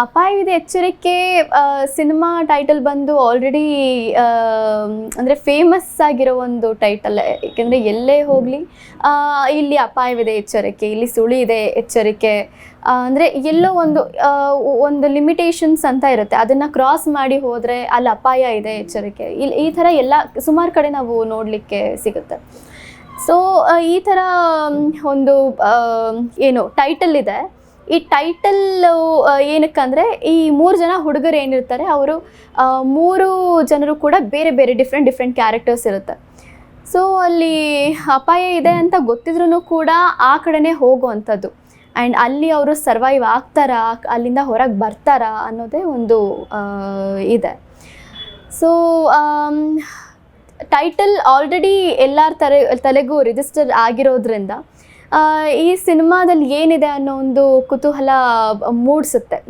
ಅಪಾಯವಿದೆ ಎಚ್ಚರಿಕೆ cinema title ಬಂದು ಆಲ್ರೆಡಿ ಅಂದರೆ ಫೇಮಸ್ ಆಗಿರೋ ಒಂದು ಟೈಟಲ್. ಏಕೆಂದರೆ ಎಲ್ಲೇ ಹೋಗಲಿ ಇಲ್ಲಿ ಅಪಾಯವಿದೆ ಎಚ್ಚರಿಕೆ, ಇಲ್ಲಿ ಸುಳಿ ಇದೆ ಎಚ್ಚರಿಕೆ, ಅಂದರೆ ಎಲ್ಲೋ ಒಂದು ಲಿಮಿಟೇಷನ್ಸ್ ಅಂತ ಇರುತ್ತೆ. ಅದನ್ನು ಕ್ರಾಸ್ ಮಾಡಿ ಹೋದರೆ ಅಲ್ಲಿ ಅಪಾಯ ಇದೆ ಎಚ್ಚರಿಕೆ, ಇಲ್ಲಿ ಈ ಥರ ಎಲ್ಲ ಸುಮಾರು ಕಡೆ ನಾವು ನೋಡಲಿಕ್ಕೆ ಸಿಗುತ್ತೆ. ಸೊ ಈ ಥರ ಒಂದು ಏನು ಟೈಟಲ್ ಇದೆ. ಈ ಟೈಟಲ್ಲು ಏನಕ್ಕಂದರೆ ಈ 3 ಜನ ಹುಡುಗರು ಏನಿರ್ತಾರೆ ಅವರು 3 ಜನರು ಕೂಡ ಬೇರೆ ಬೇರೆ ಡಿಫ್ರೆಂಟ್ ಕ್ಯಾರೆಕ್ಟರ್ಸ್ ಇರುತ್ತೆ. ಸೊ ಅಲ್ಲಿ ಅಪಾಯ ಇದೆ ಅಂತ ಗೊತ್ತಿದ್ರೂ ಕೂಡ ಆ ಕಡೆನೇ ಹೋಗುವಂಥದ್ದು. ಆ್ಯಂಡ್ ಅಲ್ಲಿ ಅವರು ಸರ್ವೈವ್ ಆಗ್ತಾರಾ, ಅಲ್ಲಿಂದ ಹೊರಗೆ ಬರ್ತಾರಾ ಅನ್ನೋದೇ ಒಂದು ಇದೆ. ಸೊ ಟೈಟಲ್ ಆಲ್ರೆಡಿ ಎಲ್ಲರ ತಲೆಗೂ ರಿಜಿಸ್ಟರ್ ಆಗಿರೋದ್ರಿಂದ ಈ ಸಿನಿಮಾದಲ್ಲಿ ಏನಿದೆ ಅನ್ನೋ ಒಂದು ಕುತೂಹಲ ಮೂಡಿಸುತ್ತೆ.